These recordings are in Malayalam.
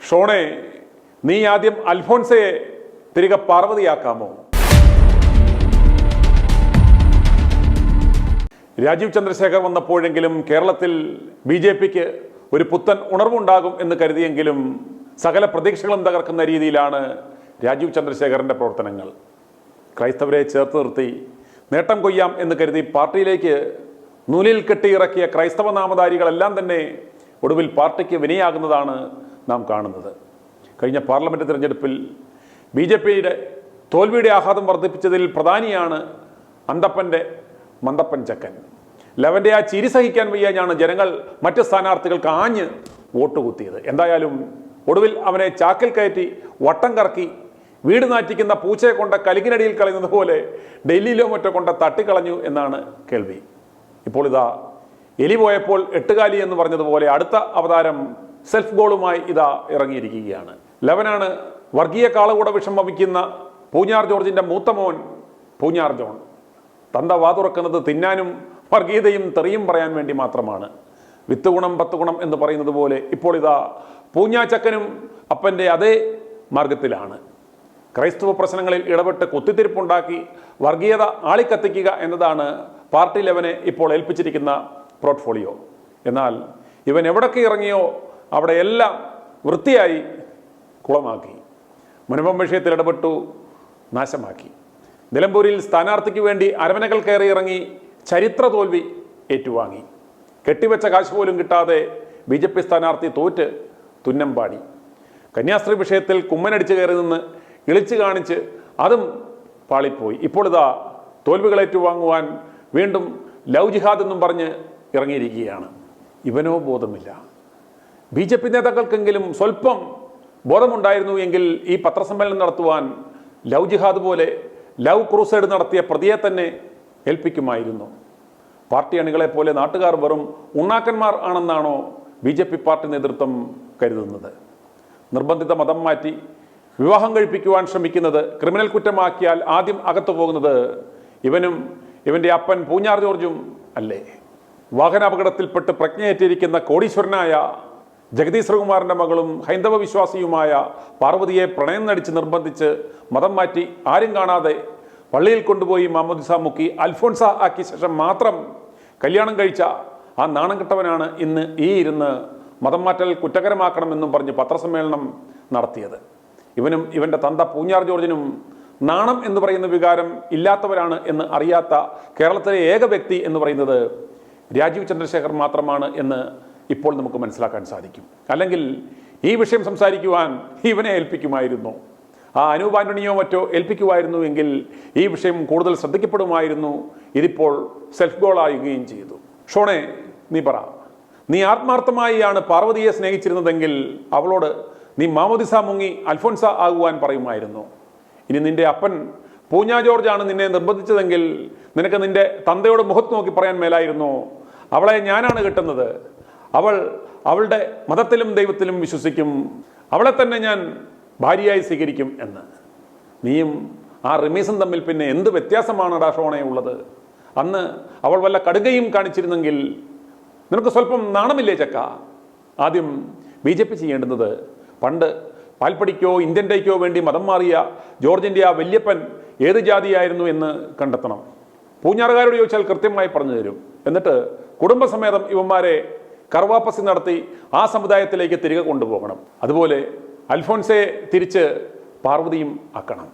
ഷോണെ, നീ ആദ്യം അൽഫോൺസയെ തിരികെ പാർവതിയാക്കാമോ? രാജീവ് ചന്ദ്രശേഖർ വന്നപ്പോഴെങ്കിലും കേരളത്തിൽ BJPക്ക് ഒരു പുത്തൻ ഉണർവുണ്ടാകും എന്ന് കരുതിയെങ്കിലും സകല പ്രതീക്ഷകളും തകർക്കുന്ന രീതിയിലാണ് രാജീവ് ചന്ദ്രശേഖറിൻ്റെ പ്രവർത്തനങ്ങൾ. ക്രൈസ്തവരെ ചേർത്ത് നിർത്തി നേട്ടം കൊയ്യാം എന്ന് കരുതി പാർട്ടിയിലേക്ക് നൂലിൽ കെട്ടിയിറക്കിയ ക്രൈസ്തവ നാമധാരികളെല്ലാം തന്നെ ഒടുവിൽ പാർട്ടിക്ക് വിനയാകുന്നതാണ് നാം കാണുന്നത്. കഴിഞ്ഞ പാർലമെൻറ്റ് തിരഞ്ഞെടുപ്പിൽ BJPയുടെ തോൽവിയുടെ ആഘാതം വർദ്ധിപ്പിച്ചതിൽ പ്രധാനിയാണ് അന്തപ്പൻ്റെ മന്തപ്പൻ ചക്കൻ. ലവൻ്റെ ആ ചിരി സഹിക്കാൻ വയ്യാഞ്ഞാണ് ജനങ്ങൾ മറ്റ് സ്ഥാനാർത്ഥികൾക്ക് ആഞ്ഞ് വോട്ട് കുത്തിയത്. എന്തായാലും ഒടുവിൽ അവനെ ചാക്കിൽ കയറ്റി വട്ടം കറക്കി വീട് നാറ്റിക്കുന്ന പൂച്ചയെ കൊണ്ട് കലിങ്ങിനടിയിൽ കളയുന്നത് പോലെ ഡൽഹിയിലോ മറ്റോ കൊണ്ട് തട്ടിക്കളഞ്ഞു എന്നാണ് കേൾവി. ഇപ്പോൾ ഇതാ എലി പോയപ്പോൾ എട്ടുകാലി എന്ന് പറഞ്ഞതുപോലെ അടുത്ത അവതാരം സെൽഫ് ഗോളുമായി ഇതാ ഇറങ്ങിയിരിക്കുകയാണ്. ലവനാണ് വർഗീയ കാളകൂട വിഷം വമിക്കുന്ന പൂഞ്ഞാർ ജോർജിൻ്റെ മൂത്ത മോൻ പൂഞ്ഞാർ ജോൺ. തന്ത വാ തുറക്കുന്നത് തിന്നാനും വർഗീയതയും തെറിയും പറയാൻ വേണ്ടി മാത്രമാണ്. വിത്ത് ഗുണം 10 ഗുണം എന്ന് പറയുന്നത് പോലെ ഇപ്പോൾ ഇതാ പൂഞ്ഞാച്ചക്കനും അപ്പൻ്റെ അതേ മാർഗത്തിലാണ്. ക്രൈസ്തവ പ്രശ്നങ്ങളിൽ ഇടപെട്ട് കുത്തിത്തിരിപ്പുണ്ടാക്കി വർഗീയത ആളിക്കത്തിക്കുക എന്നതാണ് പാർട്ടി ലെവനെ ഇപ്പോൾ ഏൽപ്പിച്ചിരിക്കുന്ന പോർട്ട്ഫോളിയോ. എന്നാൽ ഇവൻ എവിടൊക്കെ ഇറങ്ങിയോ അവിടെയെല്ലാം വൃത്തിയായി കുളമാക്കി. മുനമ്പം വിഷയത്തിൽ ഇടപെട്ടു, നാശമാക്കി. നിലമ്പൂരിൽ സ്ഥാനാർത്ഥിക്ക് വേണ്ടി അരമനകൾ കയറി ഇറങ്ങി ചരിത്ര തോൽവി ഏറ്റുവാങ്ങി. കെട്ടിവെച്ച കാശ് പോലും കിട്ടാതെ BJP സ്ഥാനാർത്ഥി തോറ്റ് തുന്നമ്പാടി. കന്യാസ്ത്രീ വിഷയത്തിൽ കുമ്മനടിച്ച് കയറി നിന്ന് ഇളിച്ചു കാണിച്ച് അതും പാളിപ്പോയി. ഇപ്പോൾ ഇതാ തോൽവികൾ ഏറ്റുവാങ്ങുവാൻ വീണ്ടും ലവ് ജിഹാദ് എന്നും പറഞ്ഞ് ഇറങ്ങിയിരിക്കുകയാണ്. ഇവനോ ബോധമില്ല. BJP നേതാക്കൾക്കെങ്കിലും സ്വല്പം ബോധമുണ്ടായിരുന്നു എങ്കിൽ ഈ പത്രസമ്മേളനം നടത്തുവാൻ ലവ് ജിഹാദ് പോലെ ലവ് ക്രൂസൈഡ് നടത്തിയ പ്രതിയെ തന്നെ ഏൽപ്പിക്കുമായിരുന്നു. പാർട്ടി അണികളെപ്പോലെ നാട്ടുകാർ വെറും ഉണ്ണാക്കന്മാർ ആണെന്നാണോ BJP പാർട്ടി നേതൃത്വം കരുതുന്നത്? നിർബന്ധിത മതം മാറ്റി വിവാഹം കഴിപ്പിക്കുവാൻ ശ്രമിക്കുന്നത് ക്രിമിനൽ കുറ്റമാക്കിയാൽ ആദ്യം അകത്തു പോകുന്നത് ഇവനും ഇവൻ്റെ അപ്പൻ പൂഞ്ഞാർ ജോർജും അല്ലേ? വാഹനാപകടത്തിൽപ്പെട്ട് പ്രജ്ഞയേറ്റിരിക്കുന്ന കോടീശ്വരനായ ജഗദീഷ് ശ്രീകുമാറിൻ്റെ മകളും ഹൈന്ദവ വിശ്വാസിയുമായ പാർവതിയെ പ്രണയം നടിച്ച് നിർബന്ധിച്ച് മതം മാറ്റി ആരും കാണാതെ പള്ളിയിൽ കൊണ്ടുപോയി മാമോദിസ മുക്കി അൽഫോൺസ ആക്കിയ ശേഷം മാത്രം കല്യാണം കഴിച്ച ആ നാണം കെട്ടവനാണ് ഇന്ന് ഈ ഇരുന്ന് മതം മാറ്റൽ കുറ്റകരമാക്കണമെന്നും പറഞ്ഞ് പത്രസമ്മേളനം നടത്തിയത്. ഇവനും ഇവൻ്റെ തന്ത പൂഞ്ഞാർ ജോർജിനും നാണം എന്ന് പറയുന്ന വികാരം ഇല്ലാത്തവരാണ് എന്ന് അറിയാത്ത കേരളത്തിലെ ഏക വ്യക്തി എന്ന് പറയുന്നത് രാജീവ് ചന്ദ്രശേഖർ മാത്രമാണ് എന്ന് ഇപ്പോൾ നമുക്ക് മനസ്സിലാക്കാൻ സാധിക്കും. അല്ലെങ്കിൽ ഈ വിഷയം സംസാരിക്കുവാൻ ഇവനെ ഏൽപ്പിക്കുമായിരുന്നു. ആ അനൂപ് ആന്റണിയോ മറ്റോ ഏൽപ്പിക്കുമായിരുന്നു എങ്കിൽ ഈ വിഷയം കൂടുതൽ ശ്രദ്ധിക്കപ്പെടുമായിരുന്നു. ഇതിപ്പോൾ സെൽഫ് ഗോൾ ആവുകയും ചെയ്തു. ഷോണെ, നീ പറ, നീ ആത്മാർത്ഥമായാണ് പാർവതിയെ സ്നേഹിച്ചിരുന്നതെങ്കിൽ അവളോട് നീ മാമോദിസ മുങ്ങി അൽഫോൺസ ആകുവാൻ പറയുമായിരുന്നു. ഇനി നിന്റെ അപ്പൻ പൂഞ്ഞാ ജോർജാണ് നിന്നെ നിർബന്ധിച്ചതെങ്കിൽ നിനക്ക് നിന്റെ തന്തയോട് മുഖത്ത് നോക്കി പറയാൻ മേലായിരുന്നു, അവളെ ഞാനാണ് കിട്ടുന്നത്, അവളുടെ മതത്തിലും ദൈവത്തിലും വിശ്വസിക്കും, അവളെ തന്നെ ഞാൻ ഭാര്യയായി സ്വീകരിക്കും എന്ന്. നീയും ആ റിമീസും തമ്മിൽ പിന്നെ എന്ത് വ്യത്യാസമാണ് ഷോണേ ഉള്ളത്? അന്ന് അവൾ വല്ല കടുകയും കാണിച്ചിരുന്നെങ്കിൽ നിനക്ക് സ്വല്പം നാണമില്ലേ ചക്ക? ആദ്യം BJP ചെയ്യേണ്ടുന്നത് പണ്ട് പാൽപ്പടിക്കോ ഇന്ത്യൻ ഡേക്കോ വേണ്ടി മതം മാറിയ ജോർജിൻ്റെ ആ വല്യപ്പൻ ഏത് ജാതിയായിരുന്നു എന്ന് കണ്ടെത്തണം. പൂഞ്ഞാറുകാരോട് ചോദിച്ചാൽ കൃത്യമായി പറഞ്ഞു തരും. എന്നിട്ട് കുടുംബസമേതം ഇവന്മാരെ കർവാപ്പസി നടത്തി ആ സമുദായത്തിലേക്ക് തിരികെ കൊണ്ടുപോകണം. അതുപോലെ അൽഫോൺസയെ തിരിച്ച് പാർവതിയും ആക്കണം.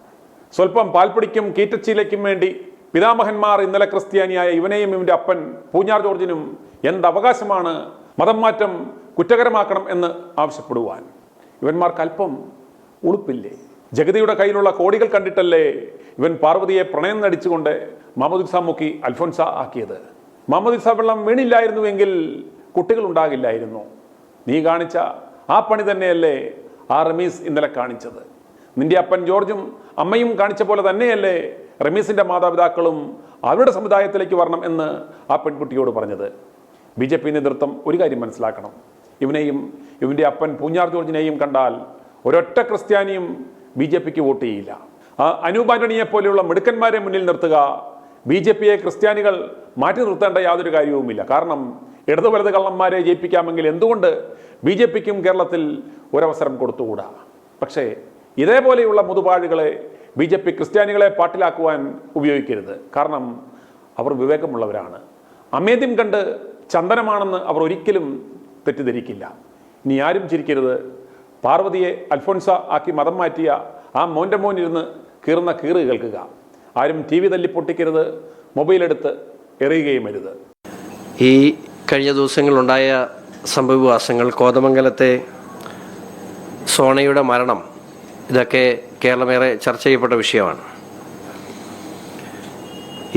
സ്വല്പം പാൽപ്പൊടിക്കും കീറ്റച്ചീലയ്ക്കും വേണ്ടി പിതാമഹന്മാർ ഇന്നലെ ക്രിസ്ത്യാനിയായ ഇവനെയും ഇവൻ്റെ അപ്പൻ പൂഞ്ഞാർ ജോർജിനും എന്ത് അവകാശമാണ് മതം മാറ്റം കുറ്റകരമാക്കണം എന്ന് ആവശ്യപ്പെടുവാൻ? ഇവന്മാർക്ക് അല്പം ഉളുപ്പില്ലേ? ജഗതിയുടെ കയ്യിലുള്ള കോടികൾ കണ്ടിട്ടല്ലേ ഇവൻ പാർവതിയെ പ്രണയം നടിച്ചുകൊണ്ട് മാമോദിസ മുക്കി അൽഫോൺസ ആക്കിയത്? മാമോദിസ വെള്ളം വീണില്ലായിരുന്നുവെങ്കിൽ കുട്ടികൾ ഉണ്ടാകില്ലായിരുന്നു. നീ കാണിച്ച ആ പണി തന്നെയല്ലേ ആ റമീസ് ഇന്നലെ കാണിച്ചത്? നിന്റെ അപ്പൻ ജോർജും അമ്മയും കാണിച്ച പോലെ തന്നെയല്ലേ റമീസിൻ്റെ മാതാപിതാക്കളും അവരുടെ സമുദായത്തിലേക്ക് വരണം എന്ന് ആ പെൺകുട്ടിയോട് പറഞ്ഞത്? BJP നേതൃത്വം ഒരു കാര്യം മനസ്സിലാക്കണം. ഇവനെയും ഇവൻ്റെ അപ്പൻ പൂഞ്ഞാർ ജോർജിനെയും കണ്ടാൽ ഒരൊറ്റ ക്രിസ്ത്യാനിയും BJPക്ക് വോട്ട് ചെയ്യില്ല. ആ അനൂപ് ആന്റണിയെ പോലെയുള്ള മിടുക്കന്മാരെ മുന്നിൽ നിർത്തുക, BJPയെ ക്രിസ്ത്യാനികൾ മാറ്റി നിർത്തേണ്ട യാതൊരു കാര്യവുമില്ല. കാരണം ഇടതു വലത് കള്ളന്മാരെ ജയിപ്പിക്കാമെങ്കിൽ എന്തുകൊണ്ട് BJPക്കും കേരളത്തിൽ ഒരവസരം കൊടുത്തുകൂടാ? പക്ഷേ ഇതേപോലെയുള്ള മുതുപാഴുകളെ BJP ക്രിസ്ത്യാനികളെ പാട്ടിലാക്കുവാൻ ഉപയോഗിക്കരുത്. കാരണം അവർ വിവേകമുള്ളവരാണ്. അമേദ്യം കണ്ട് ചന്ദനമാണെന്ന് അവർ ഒരിക്കലും തെറ്റിദ്ധരിക്കില്ല. ഇനി ആരും ചിരിക്കരുത്. പാർവതിയെ അൽഫോൻസ ആക്കി മതം മാറ്റിയ ആ മോൻ്റെ മോൻ ഇരുന്ന് കീറുന്ന കീറ് കേൾക്കുക. ആരും TV തല്ലി പൊട്ടിക്കരുത്, മൊബൈലെടുത്ത് എറിയുകയും അരുത്. ഈ കഴിഞ്ഞ ദിവസങ്ങളുണ്ടായ സംഭവവികാസങ്ങൾ, കോതമംഗലത്തെ സോണയുടെ മരണം, ഇതൊക്കെ കേരളമേറെ ചർച്ച ചെയ്യപ്പെട്ട വിഷയമാണ്.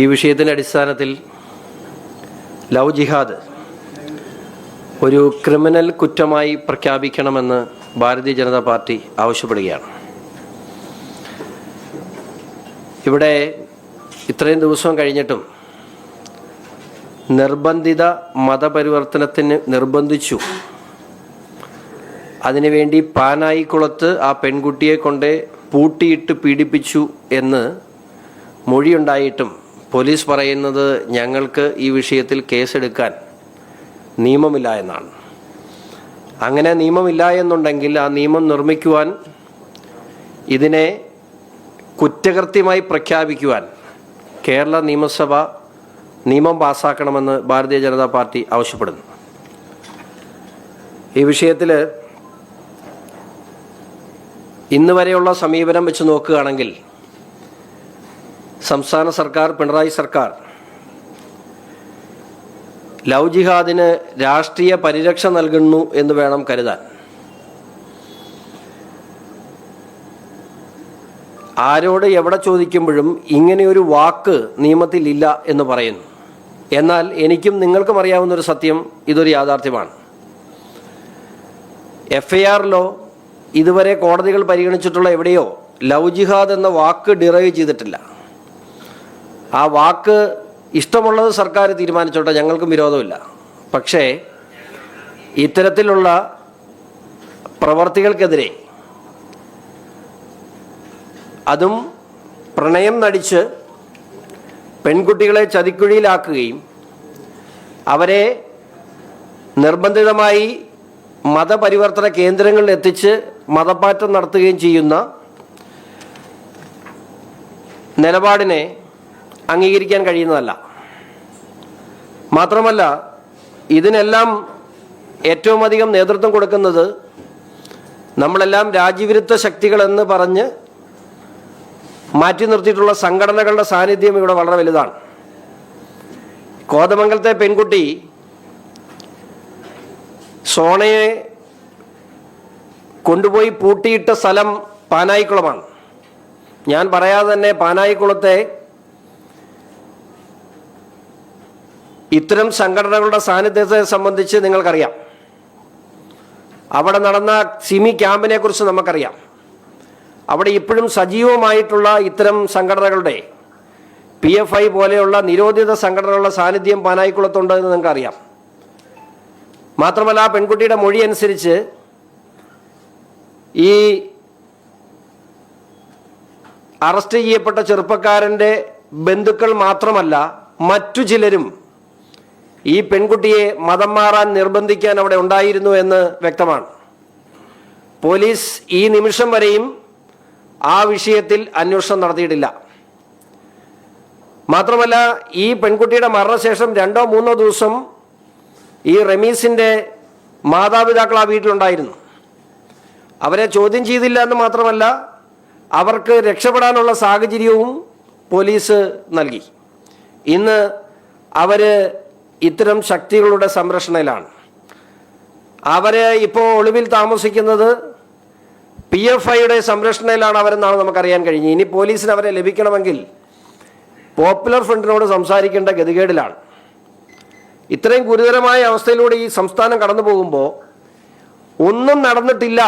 ഈ വിഷയത്തിൻ്റെ അടിസ്ഥാനത്തിൽ ലവ് ജിഹാദ് ഒരു ക്രിമിനൽ കുറ്റമായി പ്രഖ്യാപിക്കണമെന്ന് ഭാരതീയ ജനതാ പാർട്ടി ആവശ്യപ്പെടുകയാണ്. ഇവിടെ ഇത്രയും ദിവസം കഴിഞ്ഞിട്ടും നിർബന്ധിത മതപരിവർത്തനത്തിന് നിർബന്ധിച്ചു. അതിനുവേണ്ടി പാനായിക്കുളത്ത് ആ പെൺകുട്ടിയെ കൊണ്ട് പൂട്ടിയിട്ട് പീഡിപ്പിച്ചു എന്ന് മൊഴിയുണ്ടായിട്ടും പോലീസ് പറയുന്നത് ഞങ്ങൾക്ക് ഈ വിഷയത്തിൽ കേസെടുക്കാൻ നിയമമില്ല എന്നാണ്. അങ്ങനെ നിയമമില്ല എന്നുണ്ടെങ്കിൽ ആ നിയമം നിർമ്മിക്കുവാൻ, ഇതിനെ കുറ്റകൃത്യമായി പ്രഖ്യാപിക്കുവാൻ കേരള നിയമസഭ നിയമം പാസ്സാക്കണമെന്ന് ഭാരതീയ ജനതാ പാർട്ടി ആവശ്യപ്പെടുന്നു. ഈ വിഷയത്തിൽ ഇന്ന് വരെയുള്ള സമീപനം വെച്ച് നോക്കുകയാണെങ്കിൽ സംസ്ഥാന സർക്കാർ, പിണറായി സർക്കാർ ലവ് ജിഹാദിന് രാഷ്ട്രീയ പരിരക്ഷ നൽകുന്നു എന്ന് വേണം കരുതാൻ. ആരോട് എവിടെ ചോദിക്കുമ്പോഴും ഇങ്ങനെയൊരു വാക്ക് നിയമത്തിലില്ല എന്ന് പറയുന്നു. എന്നാൽ എനിക്കും നിങ്ങൾക്കും അറിയാവുന്നൊരു സത്യം, ഇതൊരു യാഥാർത്ഥ്യമാണ്. FIRലോ ഇതുവരെ കോടതികൾ പരിഗണിച്ചിട്ടുള്ള എവിടെയോ ലവ് ജിഹാദ് എന്ന വാക്ക് ഡിറൈവ് ചെയ്തിട്ടില്ല. ആ വാക്ക് ഇഷ്ടമുള്ളത് സർക്കാർ തീരുമാനിച്ചോട്ടെ, ഞങ്ങൾക്കും വിരോധമില്ല. പക്ഷേ ഇത്തരത്തിലുള്ള പ്രവർത്തികൾക്കെതിരെ, അതും പ്രണയം നടിച്ച് പെൺകുട്ടികളെ ചതിക്കുഴിയിലാക്കുകയും അവരെ നിർബന്ധിതമായി മതപരിവർത്തന കേന്ദ്രങ്ങളിൽ എത്തിച്ച് മതമാറ്റം നടത്തുകയും ചെയ്യുന്ന നിലപാടിനെ അംഗീകരിക്കാൻ കഴിയുന്നതല്ല. മാത്രമല്ല, ഇതിനെല്ലാം ഏറ്റവും അധികം നേതൃത്വം കൊടുക്കുന്നത് നമ്മളെല്ലാം രാജ്യവിരുദ്ധ ശക്തികളെന്ന് പറഞ്ഞ് മാറ്റി നിർത്തിയിട്ടുള്ള സംഘടനകളുടെ സാന്നിധ്യം ഇവിടെ വളരെ വലുതാണ്. കോതമംഗലത്തെ പെൺകുട്ടി സോണയെ കൊണ്ടുപോയി പൂട്ടിയിട്ട സ്ഥലം പാനായിക്കുളമാണ്. ഞാൻ പറയാതെ തന്നെ പാനായിക്കുളത്തെ ഇത്തരം സംഘടനകളുടെ സാന്നിധ്യത്തെ സംബന്ധിച്ച് നിങ്ങൾക്കറിയാം. അവിടെ നടന്ന സിമി ക്യാമ്പിനെ കുറിച്ച് നമുക്കറിയാം. അവിടെ ഇപ്പോഴും സജീവമായിട്ടുള്ള ഇത്തരം സംഘടനകളുടെ PFI പോലെയുള്ള നിരോധിത സംഘടനകളുടെ സാന്നിധ്യം പാനായിക്കുളത്തുണ്ട് എന്ന് നിങ്ങൾക്കറിയാം. മാത്രമല്ല, ആ പെൺകുട്ടിയുടെ മൊഴി അനുസരിച്ച് ഈ അറസ്റ്റ് ചെയ്യപ്പെട്ട ചെറുപ്പക്കാരൻ്റെ ബന്ധുക്കൾ മാത്രമല്ല, മറ്റു ചിലരും ഈ പെൺകുട്ടിയെ മതം മാറാൻ നിർബന്ധിക്കാൻ അവിടെ ഉണ്ടായിരുന്നു എന്ന് വ്യക്തമാണ്. പോലീസ് ഈ നിമിഷം വരെയും ആ വിഷയത്തിൽ അന്വേഷണം നടത്തിയിട്ടില്ല. മാത്രമല്ല, ഈ പെൺകുട്ടിയുടെ മരണശേഷം 2-3 ദിവസം ഈ റമീസിൻ്റെ മാതാപിതാക്കൾ ആ വീട്ടിലുണ്ടായിരുന്നു. അവരെ ചോദ്യം ചെയ്തില്ല എന്ന് മാത്രമല്ല, അവർക്ക് രക്ഷപ്പെടാനുള്ള സാഹചര്യവും പോലീസ് നൽകി. ഇന്ന് അവർ ഇത്തരം ശക്തികളുടെ സംരക്ഷണയിലാണ്. അവരെ ഇപ്പോൾ ഒളിവിൽ താമസിക്കുന്നത് PFIയുടെ സംരക്ഷണയിലാണ് അവരെന്നാണ് നമുക്കറിയാൻ കഴിഞ്ഞത്. ഇനി പോലീസിന് അവരെ ലഭിക്കണമെങ്കിൽ പോപ്പുലർ ഫ്രണ്ടിനോട് സംസാരിക്കേണ്ട ഗതികേടിലാണ്. ഇത്രയും ഗുരുതരമായ അവസ്ഥയിലൂടെ ഈ സംസ്ഥാനം കടന്നു പോകുമ്പോൾ ഒന്നും നടന്നിട്ടില്ല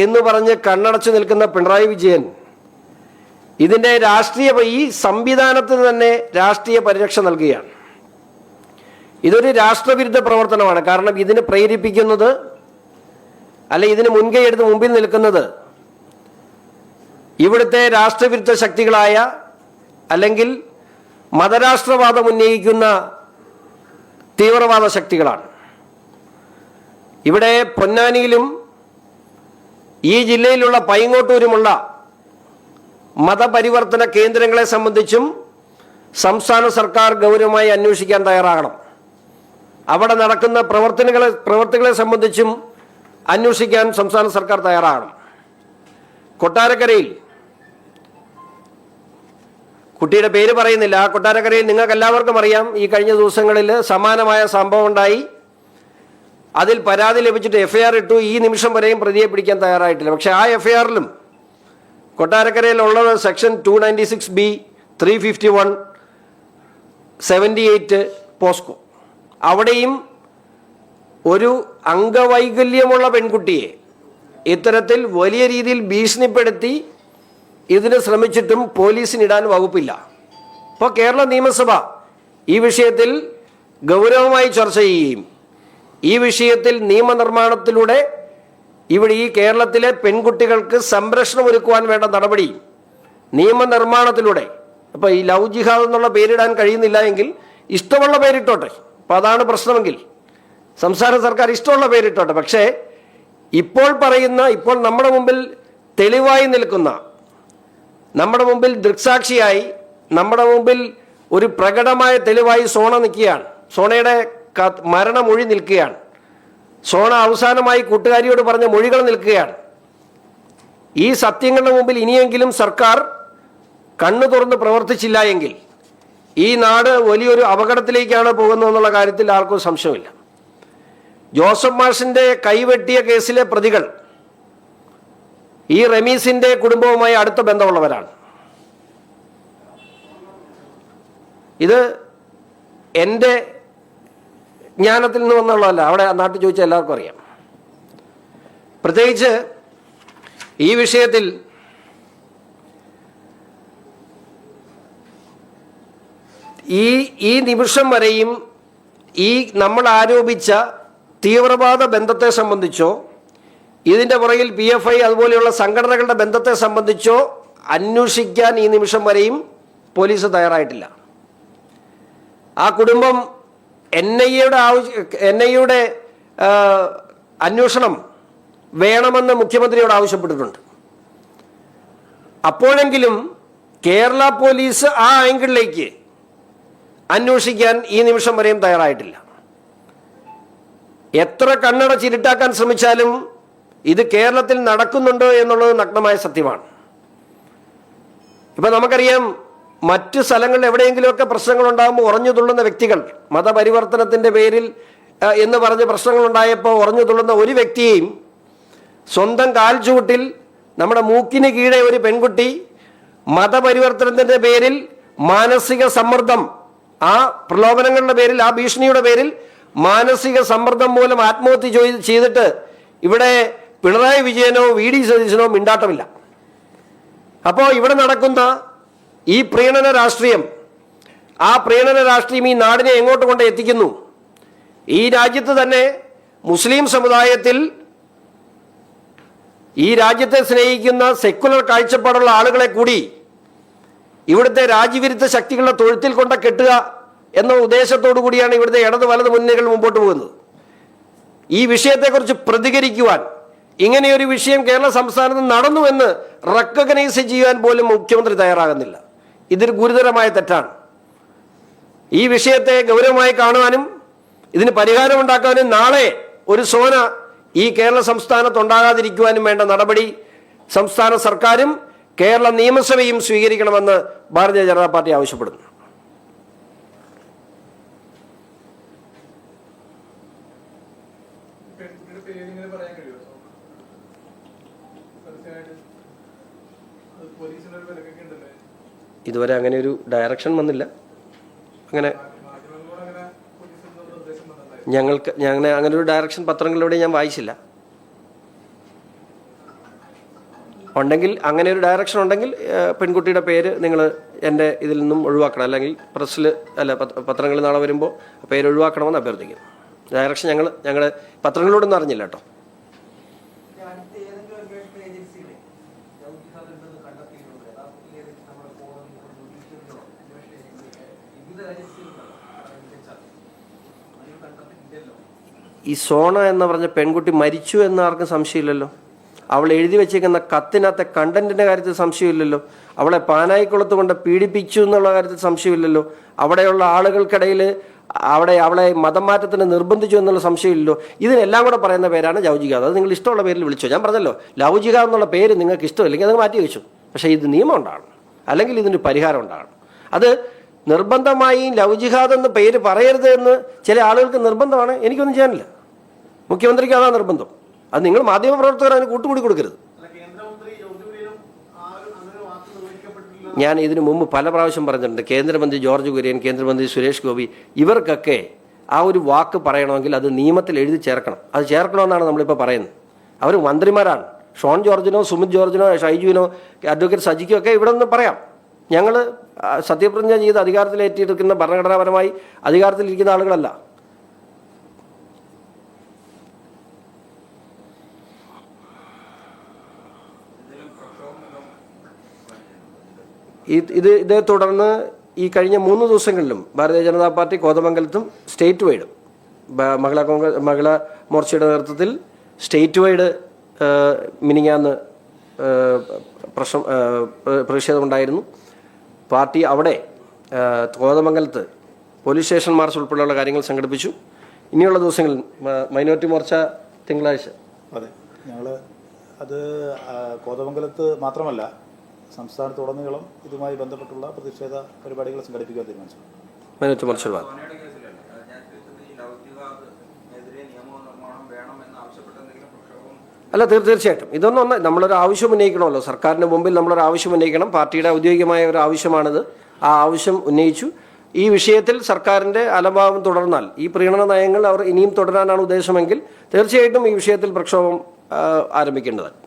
എന്ന് പറഞ്ഞ് കണ്ണടച്ചു നിൽക്കുന്ന പിണറായി വിജയൻ ഇതിൻ്റെ ഈ സംവിധാനത്തിന് തന്നെ രാഷ്ട്രീയ പരിരക്ഷ നൽകുകയാണ്. ഇതൊരു രാഷ്ട്രവിരുദ്ധ പ്രവർത്തനമാണ്. കാരണം ഇതിന് പ്രേരിപ്പിക്കുന്നത്, അല്ലെ ഇതിന് മുൻകൈ എടുത്ത് മുമ്പിൽ നിൽക്കുന്നത് ഇവിടുത്തെ രാഷ്ട്രവിരുദ്ധ ശക്തികളായ, അല്ലെങ്കിൽ മതരാഷ്ട്രവാദം ഉന്നയിക്കുന്ന തീവ്രവാദ ശക്തികളാണ്. ഇവിടെ പൊന്നാനിയിലും ഈ ജില്ലയിലുള്ള പൈങ്ങോട്ടൂരുമുള്ള മതപരിവർത്തന കേന്ദ്രങ്ങളെ സംബന്ധിച്ചും സംസ്ഥാന സർക്കാർ ഗൗരവമായി അന്വേഷിക്കാൻ തയ്യാറാകണം. അവിടെ നടക്കുന്ന പ്രവർത്തികളെ സംബന്ധിച്ചും അന്വേഷിക്കാൻ സംസ്ഥാന സർക്കാർ തയ്യാറാകണം. കൊട്ടാരക്കരയിൽ, കുട്ടിയുടെ പേര് പറയുന്നില്ല, ആ കൊട്ടാരക്കരയിൽ നിങ്ങൾക്ക് എല്ലാവർക്കും അറിയാം, ഈ കഴിഞ്ഞ ദിവസങ്ങളിൽ സമാനമായ സംഭവം ഉണ്ടായി. അതിൽ പരാതി ലഭിച്ചിട്ട് FIR ഇട്ടു. ഈ നിമിഷം വരെയും പ്രതിയെ പിടിക്കാൻ തയ്യാറായിട്ടില്ല. പക്ഷേ ആ FIRലും കൊട്ടാരക്കരയിലുള്ളത് സെക്ഷൻ 296B, 351, 78 പോസ്കോ. അവിടെയും ഒരു അംഗവൈകല്യമുള്ള പെൺകുട്ടിയെ ഇത്തരത്തിൽ വലിയ രീതിയിൽ ഭീഷണിപ്പെടുത്തി ഇതിന് ശ്രമിച്ചിട്ടും പോലീസിനിടാൻ വകുപ്പില്ല. അപ്പോൾ കേരള നിയമസഭ ഈ വിഷയത്തിൽ ഗൗരവമായി ചർച്ച ചെയ്യുകയും ഈ വിഷയത്തിൽ നിയമനിർമ്മാണത്തിലൂടെ ഇവിടെ ഈ കേരളത്തിലെ പെൺകുട്ടികൾക്ക് സംരക്ഷണം ഒരുക്കുവാൻ വേണ്ട നടപടി നിയമനിർമ്മാണത്തിലൂടെ, അപ്പോൾ ഈ ലവ് ജിഹാദ് എന്നുള്ള പേരിടാൻ കഴിയുന്നില്ല എങ്കിൽ ഇഷ്ടമുള്ള പേരിട്ടോട്ടെ. അപ്പോൾ അതാണ് പ്രശ്നമെങ്കിൽ സംസ്ഥാന സർക്കാർ ഇഷ്ടമുള്ള പേരിട്ടോട്ടെ. പക്ഷേ ഇപ്പോൾ നമ്മുടെ മുമ്പിൽ തെളിവായി നിൽക്കുന്ന, നമ്മുടെ മുമ്പിൽ ദൃക്സാക്ഷിയായി, നമ്മുടെ മുമ്പിൽ ഒരു പ്രകടമായ തെളിവായി സോണ നിൽക്കുകയാണ്. സോണയുടെ മരണമൊഴി നിൽക്കുകയാണ്. സോണ അവസാനമായി കൂട്ടുകാരിയോട് പറഞ്ഞ മൊഴികൾ നിൽക്കുകയാണ്. ഈ സത്യങ്ങളുടെ മുമ്പിൽ ഇനിയെങ്കിലും സർക്കാർ കണ്ണു തുറന്ന് പ്രവർത്തിച്ചില്ല എങ്കിൽ ഈ നാട് വലിയൊരു അപകടത്തിലേക്കാണ് പോകുന്നതെന്നുള്ള കാര്യത്തിൽ ആർക്കും സംശയമില്ല. ജോസഫ് മാഷിന്റെ കൈവെട്ടിയ കേസിലെ പ്രതികൾ ഈ റമീസിന്റെ കുടുംബവുമായി അടുത്ത ബന്ധമുള്ളവരാണ്. ഇത് എൻ്റെ ജ്ഞാനത്തിൽ നിന്ന് വന്നുള്ളതല്ല, അവിടെ നാട്ടിൽ ചോദിച്ചാൽ എല്ലാവർക്കും അറിയാം. പ്രത്യേകിച്ച് ഈ വിഷയത്തിൽ ഈ നിമിഷം വരെയും ഈ നമ്മൾ ആരോപിച്ച തീവ്രവാദ ബന്ധത്തെ സംബന്ധിച്ചോ ഇതിൻ്റെ പുറകിൽ PFI അതുപോലെയുള്ള സംഘടനകളുടെ ബന്ധത്തെ സംബന്ധിച്ചോ അന്വേഷിക്കാൻ ഈ നിമിഷം വരെയും പോലീസ് തയ്യാറായിട്ടില്ല. ആ കുടുംബം NIA-യുടെ അന്വേഷണം വേണമെന്ന് മുഖ്യമന്ത്രിയോട് ആവശ്യപ്പെട്ടിട്ടുണ്ട്. അപ്പോഴെങ്കിലും കേരള പോലീസ് ആ ആംഗിളിലേക്ക് അന്വേഷിക്കാൻ ഈ നിമിഷം വരെയും തയ്യാറായിട്ടില്ല. എത്ര കണ്ണടച്ചിരുട്ടാക്കാൻ ശ്രമിച്ചാലും ഇത് കേരളത്തിൽ നടക്കുന്നുണ്ടോ എന്നുള്ളത് നഗ്നമായ സത്യമാണ്. ഇപ്പം നമുക്കറിയാം, മറ്റ് സ്ഥലങ്ങളിൽ എവിടെയെങ്കിലുമൊക്കെ പ്രശ്നങ്ങളുണ്ടാകുമ്പോൾ ഉറഞ്ഞു തുള്ളുന്ന വ്യക്തികൾ, മതപരിവർത്തനത്തിൻ്റെ പേരിൽ എന്ന് പറഞ്ഞ് പ്രശ്നങ്ങളുണ്ടായപ്പോൾ ഉറഞ്ഞു തുള്ളുന്ന ഒരു വ്യക്തിയെയും സ്വന്തം കാൽച്ചുവട്ടിൽ നമ്മുടെ മൂക്കിന് കീഴെ ഒരു പെൺകുട്ടി മതപരിവർത്തനത്തിൻ്റെ പേരിൽ മാനസിക സമ്മർദ്ദം, ആ പ്രലോഭനങ്ങളുടെ പേരിൽ, ആ ഭീഷണിയുടെ പേരിൽ മാനസിക സമ്മർദ്ദം മൂലം ആത്മഹത്യ ചെയ്തിട്ട് ഇവിടെ പിണറായി വിജയനോ VD സതീശനോ മിണ്ടാട്ടമില്ല. അപ്പോൾ ഇവിടെ നടക്കുന്ന ഈ പ്രീണന രാഷ്ട്രീയം, ആ പ്രീണന രാഷ്ട്രീയം ഈ നാടിനെ എങ്ങോട്ട് കൊണ്ട് എത്തിക്കുന്നു? ഈ രാജ്യത്ത് തന്നെ മുസ്ലിം സമുദായത്തിൽ, ഈ രാജ്യത്തെ സ്നേഹിക്കുന്ന സെക്കുലർ കാഴ്ചപ്പാടുള്ള ആളുകളെ കൂടി ഇവിടുത്തെ രാജ്യവിരുദ്ധ ശക്തികളുടെ തൊഴുത്തിൽ കൊണ്ട് കെട്ടുക എന്ന ഉദ്ദേശത്തോടു കൂടിയാണ് ഇവിടുത്തെ ഇടത് വലത് മുന്നണികൾ മുമ്പോട്ട് പോകുന്നത്. ഈ വിഷയത്തെക്കുറിച്ച് പ്രതികരിക്കുവാൻ, ഇങ്ങനെയൊരു വിഷയം കേരള സംസ്ഥാനത്ത് നടന്നുവെന്ന് റെക്കഗ്നൈസ് ചെയ്യാൻ പോലും മുഖ്യമന്ത്രി തയ്യാറാകുന്നില്ല. ഇതൊരു ഗുരുതരമായ തെറ്റാണ്. ഈ വിഷയത്തെ ഗൗരവമായി കാണുവാനും ഇതിന് പരിഹാരമുണ്ടാക്കാനും നാളെ ഒരു സോന ഈ കേരള സംസ്ഥാനത്ത് ഉണ്ടാകാതിരിക്കുവാനും വേണ്ട നടപടി സംസ്ഥാന സർക്കാരും കേരള നിയമസഭയും സ്വീകരിക്കണമെന്ന് ഭാരതീയ ജനതാ പാർട്ടി ആവശ്യപ്പെടുന്നു. ഇതുവരെ അങ്ങനെ ഒരു ഡയറക്ഷൻ വന്നില്ല. അങ്ങനെ ഒരു ഡയറക്ഷൻ പത്രങ്ങളിലൂടെ ഞാൻ വായിച്ചില്ല. ഉണ്ടെങ്കിൽ, അങ്ങനെ ഒരു ഡയറക്ഷൻ ഉണ്ടെങ്കിൽ പെൺകുട്ടിയുടെ പേര് നിങ്ങൾ എൻ്റെ ഇതിൽ നിന്നും ഒഴിവാക്കണം, അല്ലെങ്കിൽ പ്രസ്സിൽ പത്രങ്ങളിൽ നാളെ വരുമ്പോൾ പേര് ഒഴിവാക്കണമെന്ന് അഭ്യർത്ഥിക്കുന്നു. ഡയറക്ഷൻ ഞങ്ങൾ പത്രങ്ങളിലൂടെയൊന്നും അറിഞ്ഞില്ല കേട്ടോ. ഈ സോണ എന്ന് പറഞ്ഞ പെൺകുട്ടി മരിച്ചു എന്ന് ആർക്കും സംശയമില്ലല്ലോ. അവൾ എഴുതി വെച്ചേക്കുന്ന കത്തിനകത്തെ കണ്ടന്റിൻ്റെ കാര്യത്തിൽ സംശയമില്ലല്ലോ. അവളെ പാനായിക്കുളത്ത് കൊണ്ട് പീഡിപ്പിച്ചു എന്നുള്ള കാര്യത്തിൽ സംശയമില്ലല്ലോ. അവിടെയുള്ള ആളുകൾക്കിടയിൽ അവളെ മതം മാറ്റത്തിന് നിർബന്ധിച്ചു എന്നുള്ള സംശയമില്ലല്ലോ. ഇതിനെല്ലാം കൂടെ പറയുന്ന പേരാണ് ലവ് ജിഹാദ്. അത് നിങ്ങൾ ഇഷ്ടമുള്ള പേരിൽ വിളിച്ചോ. ഞാൻ പറഞ്ഞല്ലോ, ലവ് ജിഹാദ് എന്നുള്ള പേര് നിങ്ങൾക്ക് ഇഷ്ടമില്ലെങ്കിൽ അത് മാറ്റി വെച്ചു. പക്ഷേ ഇത് നിയമം ഉണ്ടാകണം, അല്ലെങ്കിൽ ഇതിന് പരിഹാരം ഉണ്ടാകണം. അത് നിർബന്ധമായി ലവ് ജിഹാദ് എന്ന് പേര് പറയരുത് എന്ന് ചില ആളുകൾക്ക് നിർബന്ധമാണ്. എനിക്കൊന്നും ചെയ്യാനില്ല. മുഖ്യമന്ത്രിക്ക് അതാ നിർബന്ധം. അത് നിങ്ങൾ മാധ്യമപ്രവർത്തകർ അതിന് കൂട്ടുകൂടി കൊടുക്കരുത്. ഞാൻ ഇതിനു മുമ്പ് പല പ്രാവശ്യം പറഞ്ഞിട്ടുണ്ട്. കേന്ദ്രമന്ത്രി ജോർജ് കുര്യൻ, കേന്ദ്രമന്ത്രി സുരേഷ് ഗോപി, ഇവർക്കൊക്കെ ആ ഒരു വാക്ക് പറയണമെങ്കിൽ അത് നിയമത്തിൽ എഴുതി ചേർക്കണം. അത് ചേർക്കണമെന്നാണ് നമ്മളിപ്പോൾ പറയുന്നത്. അവർ മന്ത്രിമാരാണ്. ഷോൺ ജോർജിനോ സുമിത് ജോർജിനോ ഷൈജുവിനോ അഡ്വക്കേറ്റ് സജിക്കോ ഒക്കെ ഇവിടെ നിന്ന് പറയാം. ഞങ്ങൾ സത്യപ്രതിജ്ഞ ചെയ്ത് അധികാരത്തിലേറ്റിരിക്കുന്ന ഭരണഘടനാപരമായി അധികാരത്തിലിരിക്കുന്ന ആളുകളല്ല. ഇതേ തുടർന്ന് ഈ കഴിഞ്ഞ 3 ദിവസങ്ങളിലും Bharatiya Janata party കോതമംഗലത്തും state wide മഹിളാ മോർച്ചയുടെ നേതൃത്വത്തിൽ സ്റ്റേറ്റ് വൈഡ് മിനിങ്ങാന്ന് പ്രതിഷേധമുണ്ടായിരുന്നു. പാർട്ടി അവിടെ കോതമംഗലത്ത് പോലീസ് സ്റ്റേഷൻ മാർച്ച് ഉൾപ്പെടെയുള്ള കാര്യങ്ങൾ സംഘടിപ്പിച്ചു. ഇനിയുള്ള ദിവസങ്ങളിൽ മൈനോറിറ്റി മോർച്ച തിങ്കളാഴ്ച. അതെ, ഞങ്ങൾ അത് കോതമംഗലത്ത് മാത്രമല്ല സംസ്ഥാനത്തുടനീളം ഇതുമായി ബന്ധപ്പെട്ടുള്ള പ്രതിഷേധ പരിപാടികൾ സംഘടിപ്പിക്കാൻ തീരുമാനിച്ചു. മൈനോറിറ്റി മോർച്ച അല്ല, തീർച്ചയായിട്ടും ഇതൊന്നും നമ്മളൊരു ആവശ്യം ഉന്നയിക്കണമല്ലോ. സർക്കാരിന് മുമ്പിൽ നമ്മളൊരു ആവശ്യം ഉന്നയിക്കണം. പാർട്ടിയുടെ ഔദ്യോഗികമായ ഒരു ആവശ്യമാണിത്. ആ ആവശ്യം ഉന്നയിച്ചു. ഈ വിഷയത്തിൽ സർക്കാരിൻ്റെ അലംഭാവം തുടർന്നാൽ, ഈ പ്രീണന നയങ്ങൾ അവർ ഇനിയും തുടരാനാണ് ഉദ്ദേശമെങ്കിൽ തീർച്ചയായിട്ടും ഈ വിഷയത്തിൽ പ്രക്ഷോഭം ആരംഭിക്കേണ്ടതാണ്.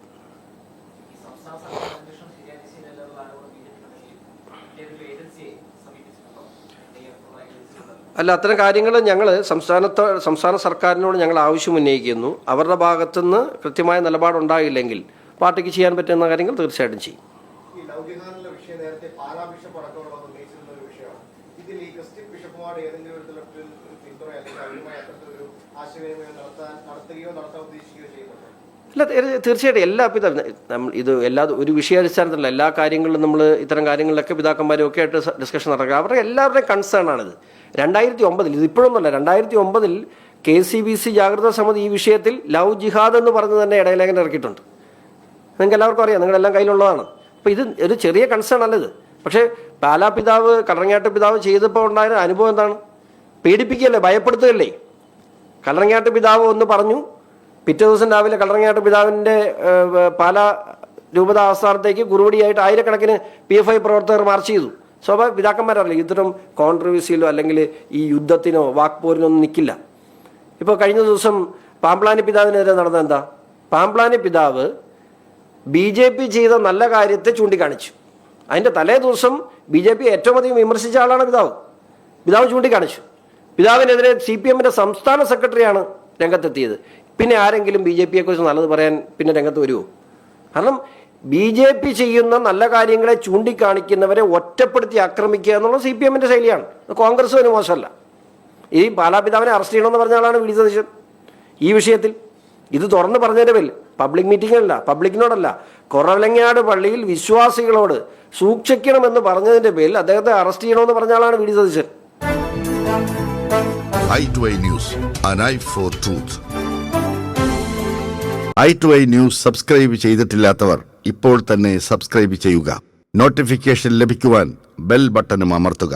അല്ല, അത്തരം കാര്യങ്ങൾ ഞങ്ങൾ സംസ്ഥാന സർക്കാരിനോട് ഞങ്ങൾ ആവശ്യം ഉന്നയിക്കുന്നു. അവരുടെ ഭാഗത്തുനിന്ന് കൃത്യമായ നിലപാടുണ്ടായില്ലെങ്കിൽ പാർട്ടിക്ക് ചെയ്യാൻ പറ്റുന്ന കാര്യങ്ങൾ തീർച്ചയായിട്ടും ചെയ്യും. അല്ല, തീർച്ചയായിട്ടും ഒരു വിഷയാടിസ്ഥാനത്തിലല്ല എല്ലാ കാര്യങ്ങളിലും നമ്മൾ ഇത്തരം കാര്യങ്ങളിലൊക്കെ പിതാക്കന്മാരും ഒക്കെ ആയിട്ട് ഡിസ്കഷൻ നടക്കുക. അവരുടെ എല്ലാവരുടെയും കൺസേൺ ആണിത്. 2009 ഇത് ഇപ്പോഴൊന്നുമല്ല, 2009 KCBC ജാഗ്രതാ സമിതി ഈ വിഷയത്തിൽ ലവ് ജിഹാദ് എന്ന് പറഞ്ഞ് തന്നെ ഇടയിലേഖനം ഇറക്കിയിട്ടുണ്ട്. നിങ്ങൾക്ക് എല്ലാവർക്കും അറിയാം, നിങ്ങളെല്ലാം കയ്യിലുള്ളതാണ്. അപ്പോൾ ഇത് ഒരു ചെറിയ കൺസേൺ അല്ലത്. പക്ഷേ പാലാ പിതാവ് കല്ലറങ്ങാട്ട് പിതാവ് ചെയ്തപ്പോൾ ഉണ്ടായ അനുഭവം എന്താണ്? പീഡിപ്പിക്കുകയല്ലേ, ഭയപ്പെടുത്തുകയല്ലേ. കല്ലറങ്ങാട്ട് പിതാവ് ഒന്ന് പറഞ്ഞു, പിറ്റേ ദിവസം രാവിലെ കല്ലറങ്ങാട്ട് പിതാവിൻ്റെ പാലാ രൂപത ആസ്ഥാനത്തേക്ക് കുറുവടിയായിട്ട് ആയിരക്കണക്കിന് PFI പ്രവർത്തകർ മാർച്ച് ചെയ്തു. സ്വാഭാവിക പിതാക്കന്മാരല്ലേ ഇത്തരം കോൺട്രവേഴ്സിയിലോ അല്ലെങ്കിൽ ഈ യുദ്ധത്തിനോ വാക്പോരിനോ ഒന്നും നിൽക്കില്ല. ഇപ്പോൾ കഴിഞ്ഞ ദിവസം പാമ്പ്ലാനി പിതാവിനെതിരെ നടന്നത് എന്താ? പാമ്പ്ലാനി പിതാവ് BJP ചെയ്ത നല്ല കാര്യത്തെ ചൂണ്ടിക്കാണിച്ചു. അതിൻ്റെ തലേ ദിവസം BJP ഏറ്റവും അധികം വിമർശിച്ച ആളാണ് പിതാവ് ചൂണ്ടിക്കാണിച്ചു. പിതാവിനെതിരെ CPMൻ്റെ സംസ്ഥാന സെക്രട്ടറിയാണ് രംഗത്തെത്തിയത്. പിന്നെ ആരെങ്കിലും BJPയെക്കുറിച്ച് നല്ലത് പറയാൻ പിന്നെ രംഗത്ത് വരുമോ? കാരണം BJP ചെയ്യുന്ന നല്ല കാര്യങ്ങളെ ചൂണ്ടിക്കാണിക്കുന്നവരെ ഒറ്റപ്പെടുത്തി ആക്രമിക്കുക എന്നുള്ള CPMൻ്റെ ശൈലിയാണ്. കോൺഗ്രസ് ഒരു മോശമല്ല. ഈ പാലാപിതാവിനെ അറസ്റ്റ് ചെയ്യണമെന്ന് പറഞ്ഞ ആളാണ് വി ഡി സതീശൻ. ഈ വിഷയത്തിൽ ഇത് തുറന്ന് പറഞ്ഞതിൻ്റെ പേരിൽ പബ്ലിക് മീറ്റിങ്ങിലല്ല, പബ്ലിക്കിനോടല്ല, കുറവലങ്ങാട് പള്ളിയിൽ വിശ്വാസികളോട് സൂക്ഷിക്കണമെന്ന് പറഞ്ഞതിൻ്റെ പേരിൽ അദ്ദേഹത്തെ അറസ്റ്റ് ചെയ്യണമെന്ന് പറഞ്ഞ ആളാണ് V D Satheesan. i2i News, an eye for truth. i2i News subscribe ചെയ്തിട്ടില്ലാത്തവർ ഇപ്പോൾ തന്നെ സബ്സ്ക്രൈബ് ചെയ്യുക. നോട്ടിഫിക്കേഷൻ ലഭിക്കുവാൻ ബെൽ ബട്ടണും അമർത്തുക.